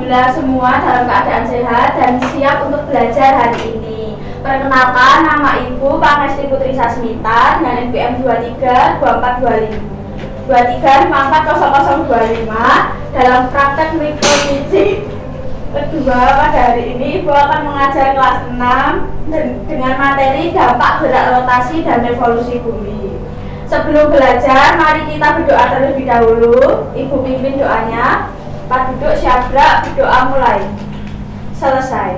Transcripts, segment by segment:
Alhamdulillah semua dalam keadaan sehat dan siap untuk belajar hari ini. Perkenalkan, nama Ibu Pangesti Putri Sasmita dengan NPM 23 dalam praktek mikrofisik kedua pada hari ini. Ibu akan mengajar kelas 6 dan dengan materi dampak gerak rotasi dan revolusi bumi. Sebelum belajar, mari kita berdoa terlebih dahulu. Ibu pimpin doanya. Pak duduk, syabrak, berdoa mulai. Selesai.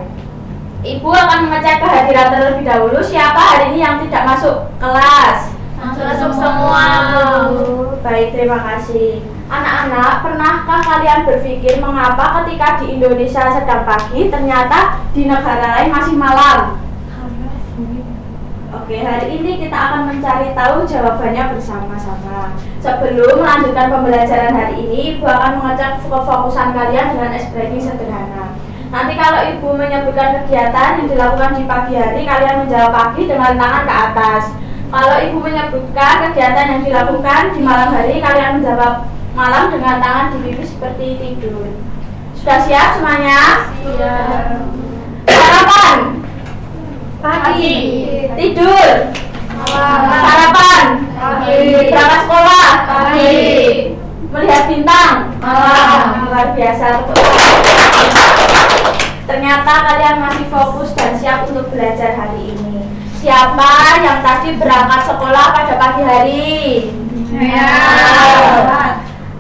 Ibu akan mengecek kehadiran terlebih dahulu. Siapa hari ini yang tidak masuk kelas? Masuk semua, Bu. Baik, terima kasih. Anak-anak, pernahkah kalian berpikir mengapa ketika di Indonesia sedang pagi, ternyata di negara lain masih malam? Oke, hari ini kita akan mencari tahu jawabannya bersama-sama. Sebelum melanjutkan pembelajaran hari ini, Ibu akan mengecek kefokusan kalian dengan ekspresi sederhana. Nanti kalau Ibu menyebutkan kegiatan yang dilakukan di pagi hari, kalian menjawab pagi dengan tangan ke atas. Kalau Ibu menyebutkan kegiatan yang dilakukan di malam hari, kalian menjawab malam dengan tangan di pipi seperti tidur. Sudah siap semuanya? Siap. Sarapan? Pagi. Tidur? Sarapan? Pagi. Berangkat sekolah? Pagi. Melihat bintang? Malam. Luar biasa. Ternyata kalian masih fokus dan siap untuk belajar hari ini. Siapa yang tadi berangkat sekolah pada pagi hari? Saya.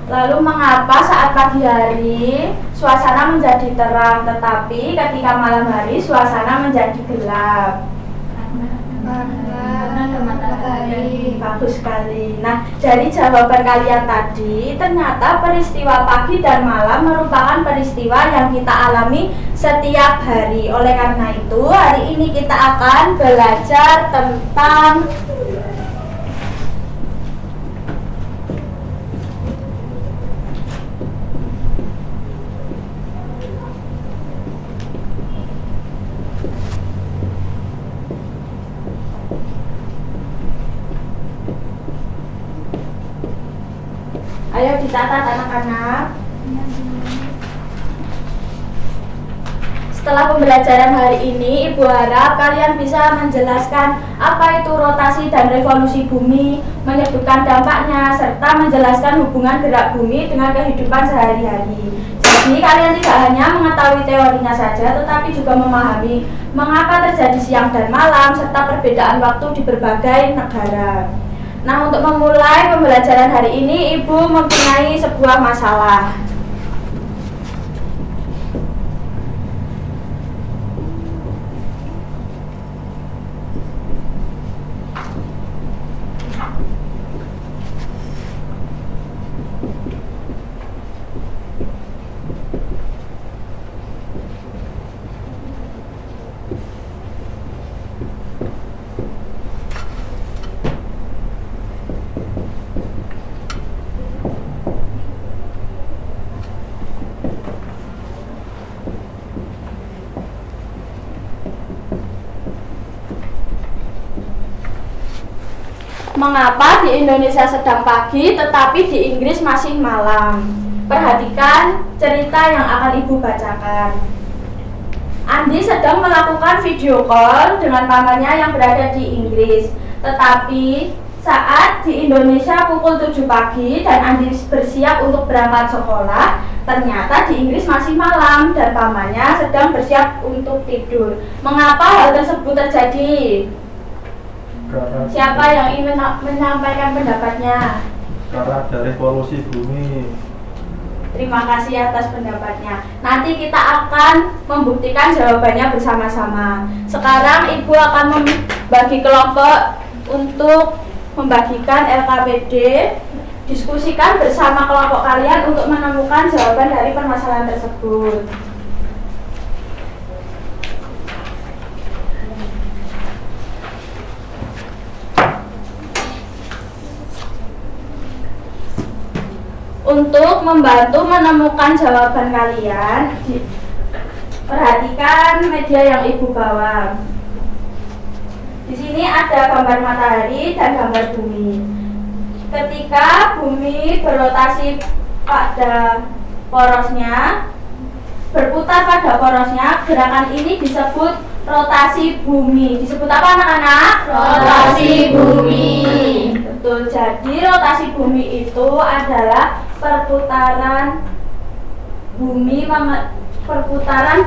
Lalu mengapa saat pagi hari suasana menjadi terang, tetapi ketika malam hari suasana menjadi gelap? Karena ada matahari. Bagus sekali. Nah, dari jawaban kalian tadi, ternyata peristiwa pagi dan malam merupakan peristiwa yang kita alami setiap hari. Oleh karena itu, hari ini kita akan belajar tentang ayo dicatat anak-anak. Setelah pembelajaran hari ini, Ibu harap kalian bisa menjelaskan apa itu rotasi dan revolusi bumi, menyebutkan dampaknya, serta menjelaskan hubungan gerak bumi dengan kehidupan sehari-hari. Jadi kalian tidak hanya mengetahui teorinya saja, tetapi juga memahami mengapa terjadi siang dan malam, serta perbedaan waktu di berbagai negara. Nah, untuk memulai pembelajaran hari ini, Ibu mempunyai sebuah masalah. Mengapa di Indonesia sedang pagi tetapi di Inggris masih malam? Perhatikan cerita yang akan Ibu bacakan. Andi sedang melakukan video call dengan pamannya yang berada di Inggris. Tetapi saat di Indonesia pukul 7 pagi dan Andi bersiap untuk berangkat sekolah, ternyata di Inggris masih malam dan pamannya sedang bersiap untuk tidur. Mengapa hal tersebut terjadi? Siapa yang ingin menyampaikan pendapatnya? Karena ada revolusi bumi. Terima kasih atas pendapatnya. Nanti kita akan membuktikan jawabannya bersama-sama. Sekarang Ibu akan membagi kelompok untuk membagikan LKPD. Diskusikan bersama kelompok kalian untuk menemukan jawaban dari permasalahan tersebut. Untuk membantu menemukan jawaban kalian, perhatikan media yang Ibu bawa. Di sini ada gambar matahari dan gambar bumi. Ketika bumi berrotasi pada porosnya, berputar pada porosnya, gerakan ini disebut rotasi bumi. Disebut apa anak-anak? Rotasi bumi. Betul, jadi rotasi bumi itu adalah perputaran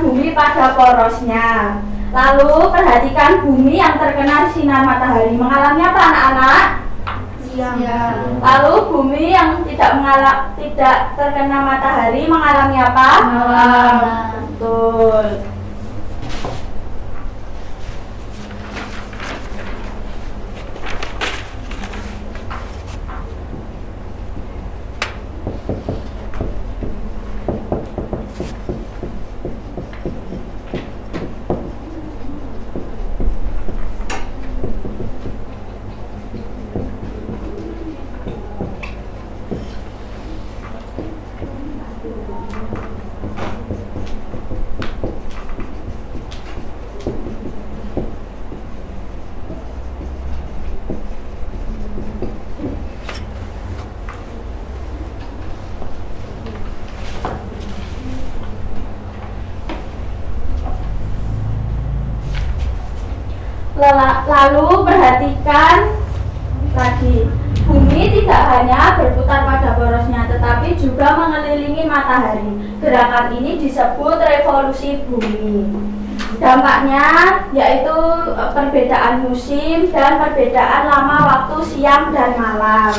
bumi pada porosnya. Lalu perhatikan bumi yang terkena sinar matahari mengalami apa anak-anak? Siang. Lalu bumi yang tidak terkena matahari mengalami apa? Malam. Betul. Lalu perhatikan lagi, bumi tidak hanya berputar pada porosnya tetapi juga mengelilingi matahari. Gerakan ini disebut revolusi bumi. Dampaknya yaitu perbedaan musim dan perbedaan lama waktu siang dan malam.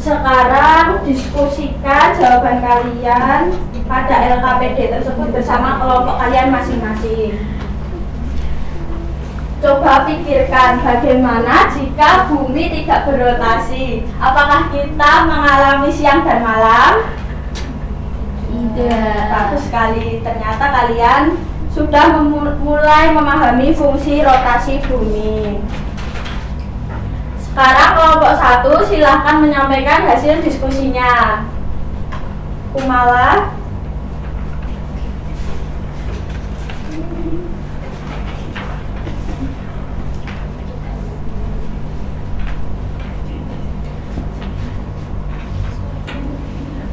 Sekarang diskusikan jawaban kalian pada LKPD tersebut bersama kelompok kalian masing-masing. Coba pikirkan bagaimana jika bumi tidak berrotasi. Apakah kita mengalami siang dan malam? Tidak. Bagus sekali. Ternyata kalian sudah mulai memahami fungsi rotasi bumi. Sekarang kelompok 1 silahkan menyampaikan hasil diskusinya. Kumala.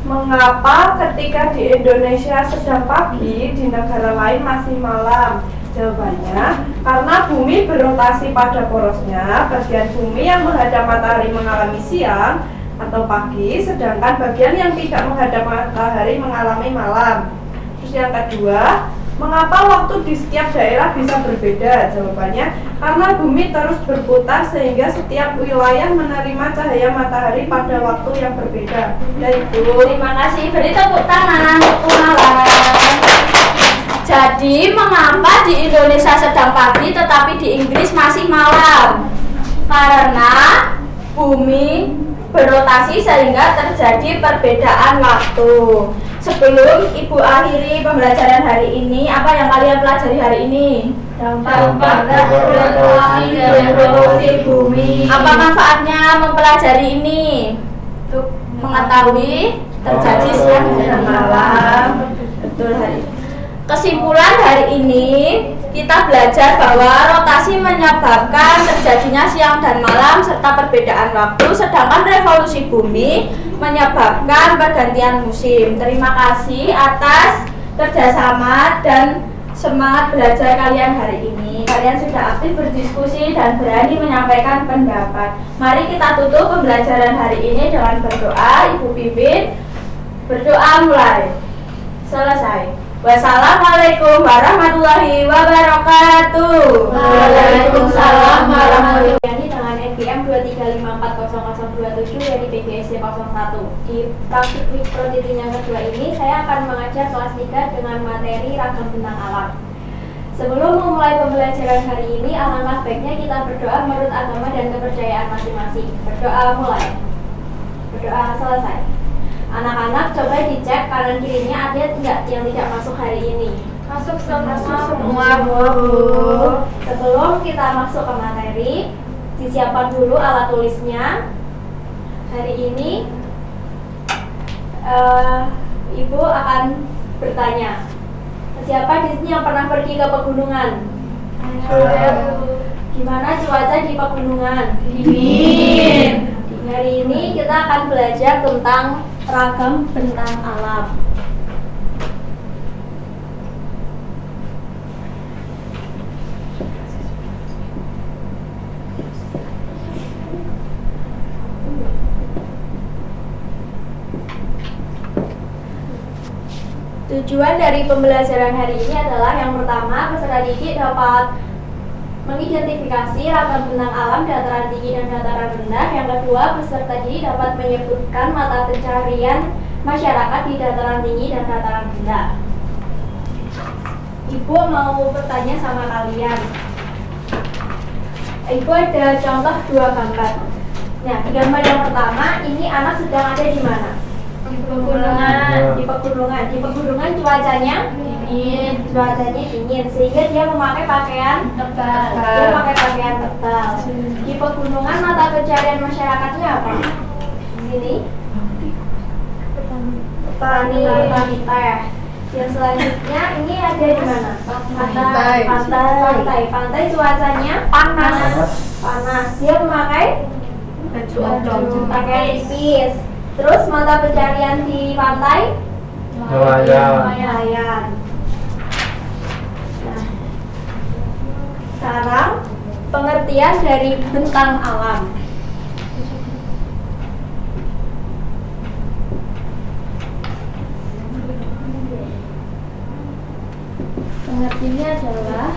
Mengapa ketika di Indonesia sedang pagi, di negara lain masih malam? Jawabannya, karena bumi berrotasi pada porosnya, bagian bumi yang menghadap matahari mengalami siang atau pagi, sedangkan bagian yang tidak menghadap matahari mengalami malam. Terus yang kedua, mengapa waktu di setiap daerah bisa berbeda? Jawabannya, karena bumi terus berputar sehingga setiap wilayah menerima cahaya matahari pada waktu yang berbeda. Yaitu, Terima kasih. Beri tepuk tangan untuk Kumala. Jadi, mengapa di Indonesia sedang pagi tetapi di Inggris masih malam? Karena bumi berrotasi sehingga terjadi perbedaan waktu. Sebelum Ibu akhiri pembelajaran hari ini, apa yang kalian pelajari hari ini? Dampak gravitasi dan revolusi bumi. Apa manfaatnya mempelajari ini? Untuk mengetahui terjadi siang dan malam. Betul hari. Kesimpulan hari ini kita belajar bahwa rotasi menyebabkan terjadinya siang dan malam serta perbedaan waktu, sedangkan revolusi bumi menyebabkan pergantian musim. Terima kasih atas kerjasama dan semangat belajar kalian hari ini. Kalian sudah aktif berdiskusi dan berani menyampaikan pendapat. Mari kita tutup pembelajaran hari ini dengan berdoa. Ibu Pipin, berdoa mulai. Selesai. Wassalamualaikum warahmatullahi wabarakatuh. Waalaikumsalam warahmatullahi wabarakatuh. Dengan NPM 2354002 Wisnu dari PGSD 01. Di praktik mikro titik yang kedua ini, saya akan mengajar kelas 3 dengan materi ragam bentang alam. Sebelum memulai pembelajaran hari ini, alangkah baiknya kita berdoa menurut agama dan kepercayaan masing-masing. Berdoa mulai. Berdoa selesai. Anak-anak coba dicek kanan kirinya ada enggak yang tidak masuk hari ini. Masuk semua, Bu. Sebelum kita masuk ke materi, disiapkan dulu alat tulisnya. Hari ini Ibu akan bertanya, siapa di sini yang pernah pergi ke pegunungan? Gimana cuaca di pegunungan? Dingin. Hari ini kita akan belajar tentang ragam bentang alam. Tujuan dari pembelajaran hari ini adalah yang pertama, peserta didik dapat mengidentifikasi ragam bentang alam dataran tinggi dan dataran rendah. Yang kedua, peserta didik dapat menyebutkan mata pencarian masyarakat di dataran tinggi dan dataran rendah. Ibu mau bertanya sama kalian. Ibu ada contoh 2 gambar. Nah, di gambar yang pertama, ini anak sedang ada di mana? Di pegunungan. Di pegunungan. Di pegunungan cuacanya Dingin. cuacanya dingin sehingga dia memakai pakaian Tebal. Dia pakai pakaian tebal. Di pegunungan mata pencarian masyarakatnya apa? Di sini petani teh. Yang selanjutnya ini ada di mana? Pantai cuacanya panas. Dia memakai pakaian tipis. Terus mata pencarian di pantai nelayan. Nah, sekarang pengertian dari bentang alam. Pengertiannya adalah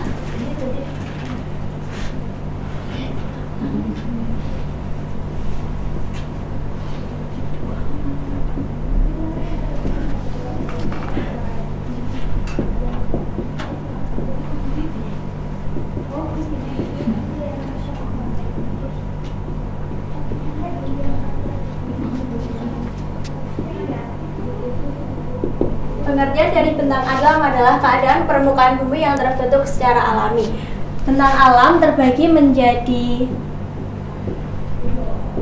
pengertian dari bentang alam adalah keadaan permukaan bumi yang terbentuk secara alami. Bentang alam terbagi menjadi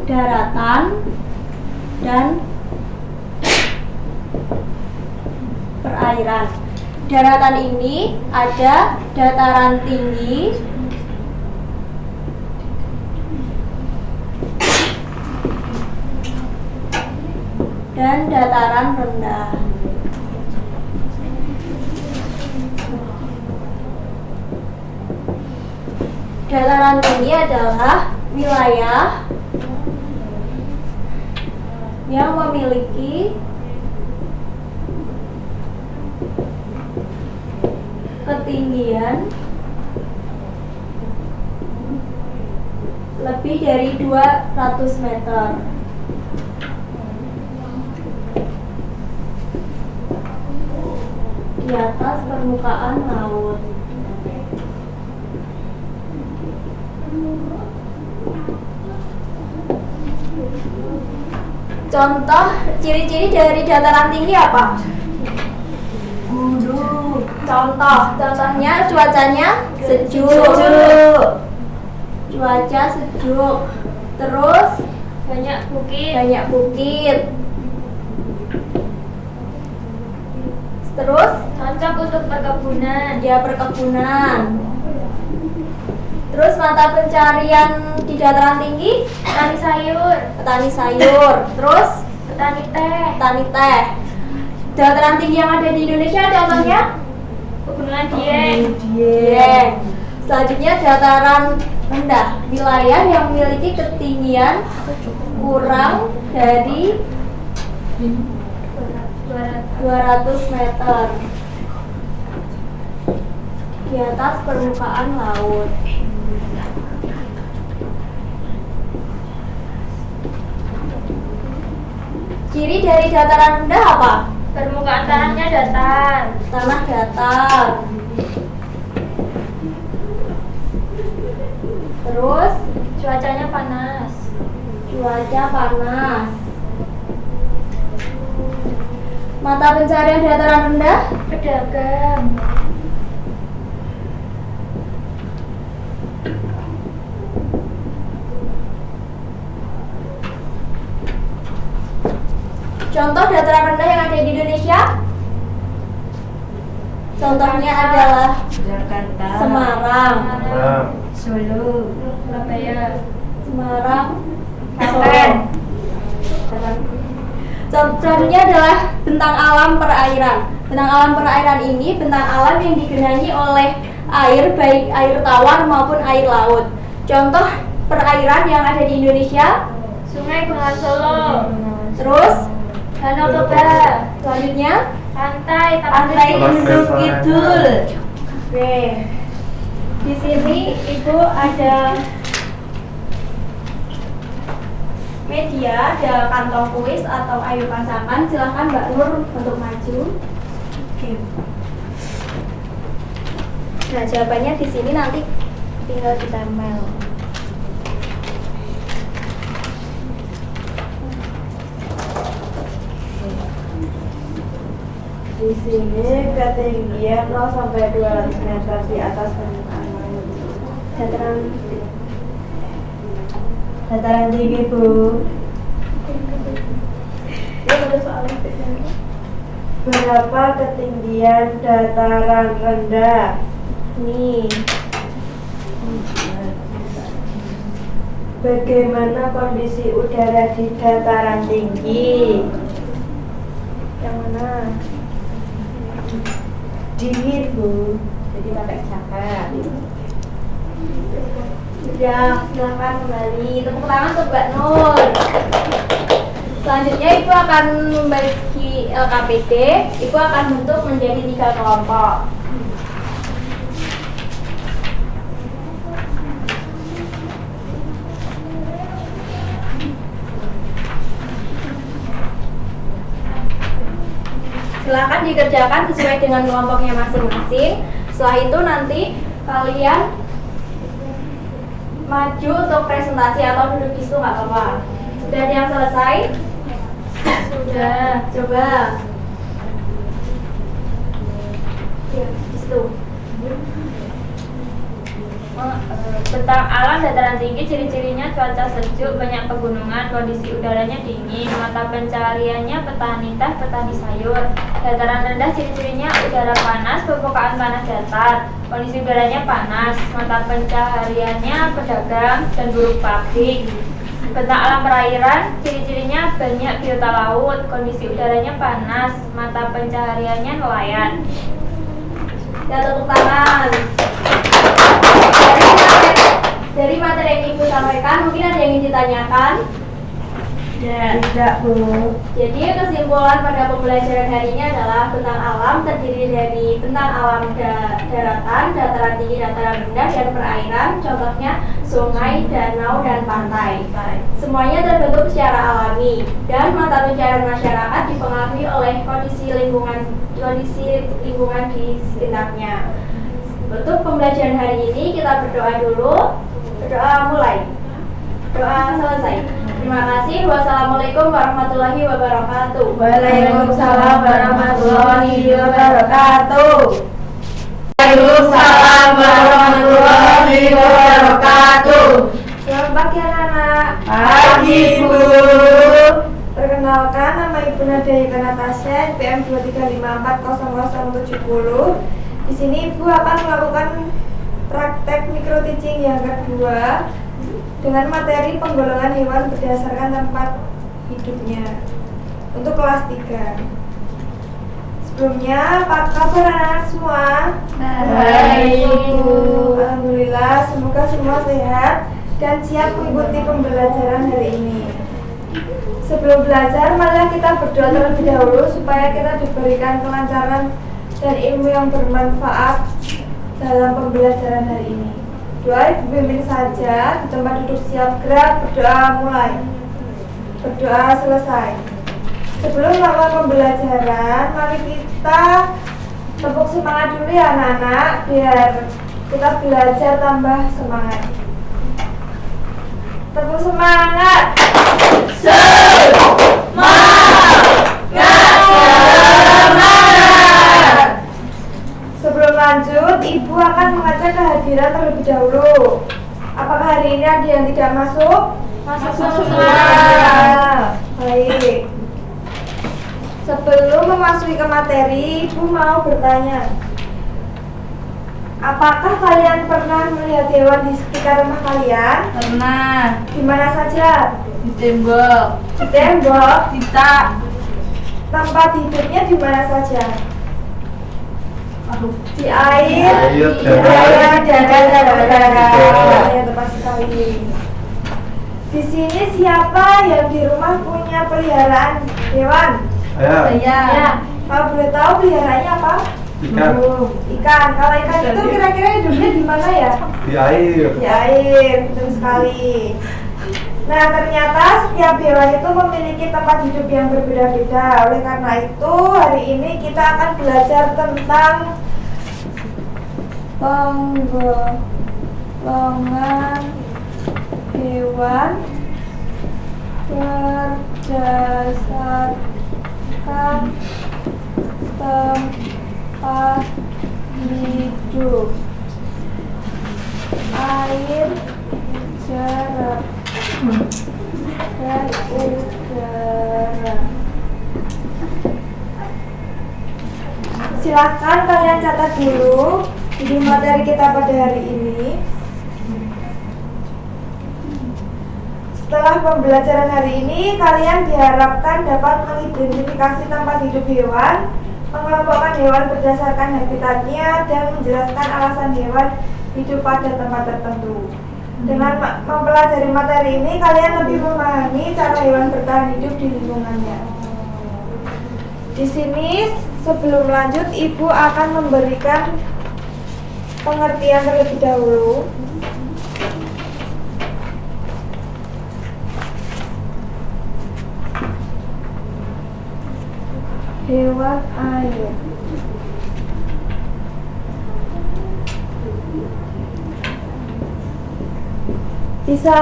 daratan dan perairan. Daratan ini ada dataran tinggi, dan dataran rendah. Dataran tinggi adalah wilayah yang memiliki ketinggian lebih dari 200 meter. Di atas permukaan laut. Contoh ciri-ciri dari dataran tinggi apa? Gunung. Contohnya cuacanya sejuk. Cuaca sejuk. Terus Banyak bukit. Terus Cocok untuk perkebunan. dia perkebunan. Terus mata pencarian di dataran tinggi Petani sayur. petani sayur. Terus Petani teh. petani teh. Dataran tinggi yang ada di Indonesia contohnya Pegunungan Dieng. Dieng. Selanjutnya dataran rendah, wilayah yang memiliki ketinggian kurang dari 200 meter di atas permukaan laut. Ciri dari dataran rendah apa? Permukaan tanahnya datar. Tanah datar. Terus Cuacanya panas. cuaca panas. Mata pencarian dataran rendah? Pedagang. Contoh dataran rendah yang ada di Indonesia? Contohnya adalah Jakarta, Semarang, Nah, Solo, Surabaya. Semarang, Klaten. Contohnya adalah bentang alam perairan. Bentang alam perairan ini bentang alam yang digenangi oleh air, baik air tawar maupun air laut. Contoh perairan yang ada di Indonesia. Sungai Bengawan Solo. Terus Danau Toba. selanjutnya Pantai Pantai Tapis. Gunung Kidul. Oke. Di sini Ibu ada media, ada kantong kuis atau ayo pasangan. Silahkan Mbak Nur untuk maju. Oke. Nah, jawabannya di sini nanti tinggal ditempel. Di sini ketinggian 0 sampai 200 meter di atas permukaan laut. dataran tinggi Bu. Berapa ketinggian dataran rendah? Nih, Bagaimana kondisi udara di dataran tinggi? yang mana? Dingin Bu. Jadi pakai jaket. Sudah, silahkan kembali. Tepuk tangan untuk Mbak Nur. Selanjutnya Ibu akan membagi LKPD. Ibu akan bentuk menjadi 3 kelompok. Silahkan dikerjakan sesuai dengan kelompoknya masing-masing. Setelah itu nanti kalian maju untuk presentasi atau duduk di situ nggak apa-apa. Sudah ada yang selesai? Sudah. Coba. Ya, di situ. Bentang alam dataran tinggi, ciri-cirinya cuaca sejuk, banyak pegunungan, kondisi udaranya dingin, mata pencahariannya petani teh, petani sayur. Dataran rendah, ciri-cirinya udara panas, permukaan tanah datar, kondisi udaranya panas, mata pencahariannya pedagang dan buruh pabrik. Bentang alam perairan, ciri-cirinya banyak biota laut, kondisi udaranya panas, mata pencahariannya nelayan. Ya, tepuk tangan. Dari materi yang Ibu sampaikan, mungkin ada yang ingin ditanyakan? Tidak Bu. Jadi kesimpulan pada pembelajaran hari ini adalah bentang alam terdiri dari bentang alam daratan, dataran tinggi, dataran rendah, dan perairan. Contohnya sungai, danau, dan pantai. Semuanya terbentuk secara alami dan mata pencaharian masyarakat dipengaruhi oleh kondisi lingkungan di sekitarnya. Untuk pembelajaran hari ini kita berdoa dulu. Berdoa mulai. Doa selesai. Terima kasih. Wassalamualaikum warahmatullahi wabarakatuh. Waalaikumsalam warahmatullahi wabarakatuh. Waalaikumsalam warahmatullahi wabarakatuh. Selamat pagi anak-anak. Pagi Bu. Perkenalkan, nama Ibu Nadia Ika Natasha, NPM 235400070. Di sini Ibu akan melakukan praktek micro teaching yang kedua dengan materi penggolongan hewan berdasarkan tempat hidupnya untuk kelas 3. Sebelumnya, apa kabar anak-anak semua? Baik, Bu. Alhamdulillah, semoga semua sehat dan siap mengikuti pembelajaran hari ini. Sebelum belajar, marilah kita berdoa terlebih dahulu supaya kita diberikan kelancaran dan ilmu yang bermanfaat dalam pembelajaran hari ini. Doa Ibu pimpin saja, di tempat duduk siap, gerak, berdoa mulai. Berdoa selesai. Sebelum melakukan pembelajaran, mari kita tepuk semangat dulu ya anak-anak, biar kita belajar tambah semangat. Tepuk semangat. Sebelum lanjut, Ibu akan mengajak kehadiran terlebih dahulu. Apakah hari ini ada yang tidak masuk? Masuk semua. Baik. Sebelum memasuki ke materi, Ibu mau bertanya. Apakah kalian pernah melihat hewan di sekitar rumah kalian? Pernah. Di mana saja? Di tembok. Di tembok. Cita. Tempat hidupnya di mana saja? Di air. Air, Di darat. darat. Ya, tepat sekali. Di sini siapa yang di rumah punya peliharaan hewan? Ayah, Saya. Kalau boleh tahu peliharaannya apa? ikan Ikan. Kalau ikan itu kira-kira hidupnya di mana ya? di air. Di air, betul sekali. Nah, ternyata setiap hewan itu memiliki tempat hidup yang berbeda-beda. Oleh karena itu, hari ini kita akan belajar tentang penggolongan hewan berdasarkan tempat hidup, air, jarak, dan udara. Silahkan kalian catat dulu di materi kita pada hari ini. Setelah pembelajaran hari ini, kalian diharapkan dapat mengidentifikasi tempat hidup hewan, mengelompokkan hewan berdasarkan habitatnya, dan menjelaskan alasan hewan hidup pada tempat tertentu. Dengan mempelajari materi ini, kalian lebih memahami cara hewan bertahan hidup di lingkungannya. Di sini, sebelum lanjut, Ibu akan memberikan pengertian terlebih dahulu. Hewan air. Bisa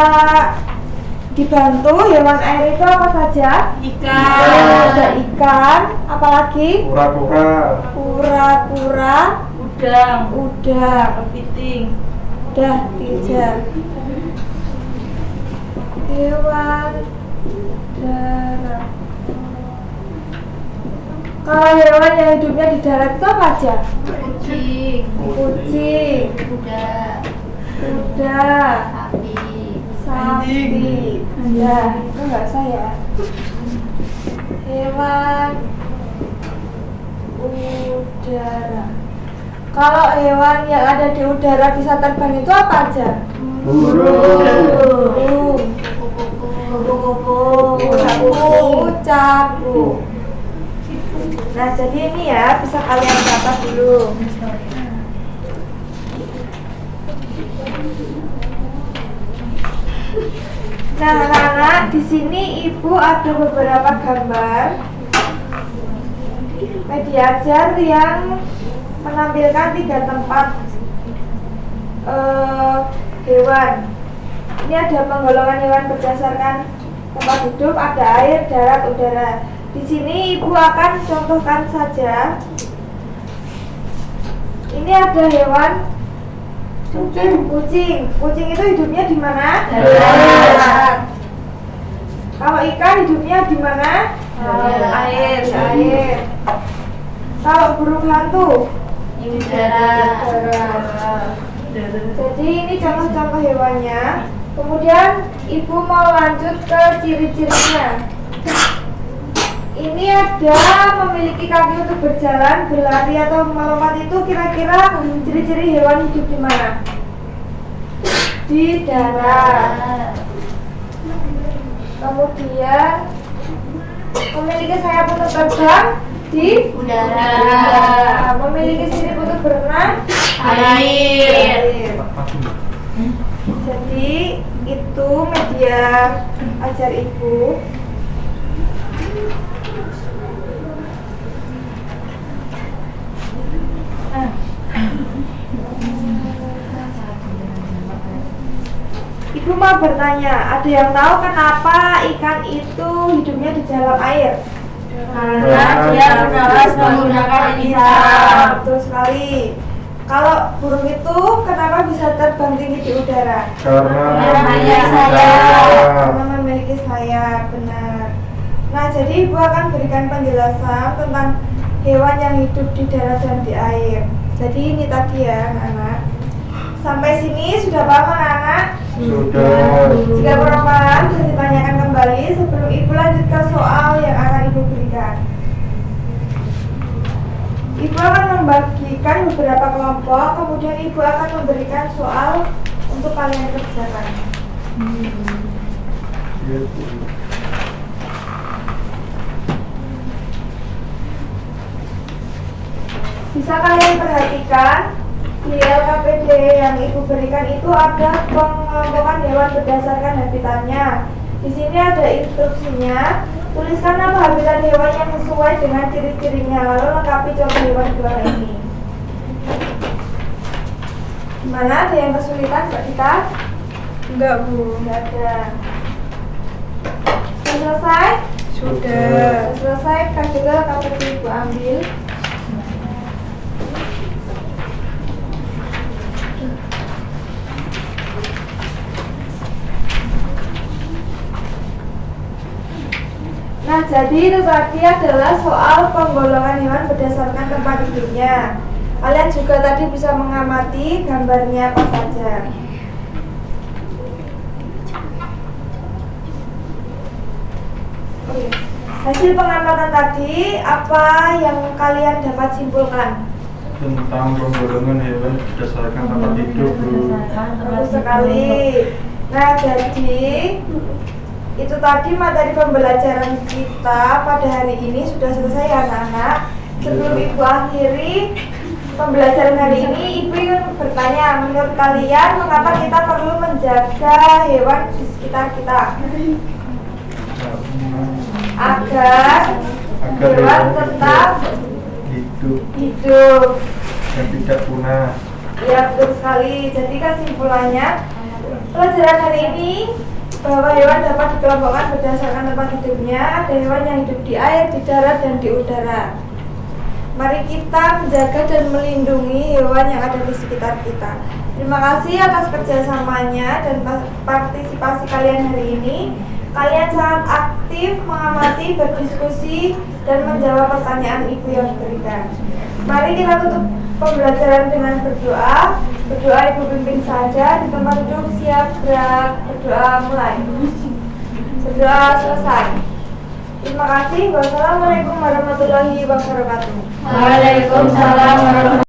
dibantu hewan air itu apa saja? Ikan. Ada ikan, apalagi? Kura-kura, Kura-kura, Udang. udang, Kepiting. udah 3. Hewan darat. Kalau hewan yang hidupnya di darat itu apa aja? Kucing. Kucing, Kuda. kuda, sapi. Ya, itu enggak saya. Hewan udara. Kalau hewan yang ada di udara bisa terbang itu apa aja? Burung, kupu-kupu, capung. Nah, jadi ini ya bisa kalian catat dulu. Nah, anak-anak, di sini Ibu ada beberapa gambar media ajar yang menampilkan 3 tempat hewan. Ini ada penggolongan hewan berdasarkan tempat hidup, ada air, darat, udara. Di sini Ibu akan contohkan saja. Ini ada hewan kucing. Kucing itu hidupnya di mana? Darat. Kalau ikan hidupnya di mana? Air. Di air. Kalau burung hantu? Ini darat. Darat. Jadi ini contoh-contoh hewannya. Kemudian Ibu mau lanjut ke ciri-cirinya. Ini ada memiliki kaki untuk berjalan, berlari atau melompat. Itu kira-kira ciri-ciri hewan hidup di mana? Di darat. Kemudian memiliki sayap untuk terbang di Udara. memiliki sirip untuk berenang Air. Jadi itu media ajar Ibu. Ibu mau bertanya, ada yang tahu kenapa ikan itu hidupnya di dalam air? Karena dia bernafas menggunakan lisan. Betul sekali. Kalau burung itu kenapa bisa terbang tinggi di udara? Karena memiliki sayap. Karena memiliki sayap, benar. Nah, jadi Ibu akan berikan penjelasan tentang hewan yang hidup di darat dan di air. Jadi ini tadi ya, anak-anak. Sampai sini sudah paham anak-anak? Sudah. Jika kurang paham, bisa ditanyakan kembali sebelum Ibu lanjut ke soal yang akan Ibu berikan. Ibu akan membagikan beberapa kelompok, kemudian Ibu akan memberikan soal untuk kalian kerjakan. Iya. Bisa kalian perhatikan di LKPD yang Ibu berikan itu ada pengelompokan hewan berdasarkan habitatnya. Di sini ada instruksinya. Tuliskan nama habitat hewan yang sesuai dengan ciri-cirinya, lalu lengkapi coba hewan dua ini. Gimana? Ada yang kesulitan Mbak Dita? Enggak Bu, enggak ada. Sudah selesai? Sudah. Sudah selesai, kan juga KPD Ibu ambil. Nah, jadi itu tadi adalah soal penggolongan hewan berdasarkan tempat hidupnya. Kalian juga tadi bisa mengamati gambarnya apa saja. Oke. Hasil pengamatan tadi, apa yang kalian dapat simpulkan? Tentang penggolongan hewan berdasarkan tempat hidup, Bu. Bagus sekali. Nah, jadi itu tadi materi pembelajaran kita pada hari ini sudah selesai ya anak-anak. Sebelum Ibu akhiri pembelajaran hari ini, Ibu ingin bertanya, menurut kalian mengapa kita perlu menjaga hewan di sekitar kita? Agar hewan tetap hidup dan tidak punah. ya, betul sekali. Jadi kesimpulannya pelajaran hari ini bahwa hewan dapat dikelompokkan berdasarkan tempat hidupnya. Ada hewan yang hidup di air, di darat, dan di udara. Mari kita menjaga dan melindungi hewan yang ada di sekitar kita. Terima kasih atas kerjasamanya dan partisipasi kalian hari ini. Kalian sangat aktif mengamati, berdiskusi, dan menjawab pertanyaan Ibu yang diberikan. Mari kita tutup pembelajaran dengan berdoa. Berdoa Ibu pimpin saja di tempat duduk, siap gerak. Berdoa mulai. Berdoa selesai. Terima kasih. Wassalamualaikum warahmatullahi wabarakatuh. Waalaikumsalam warahmatullahi wabarakatuh.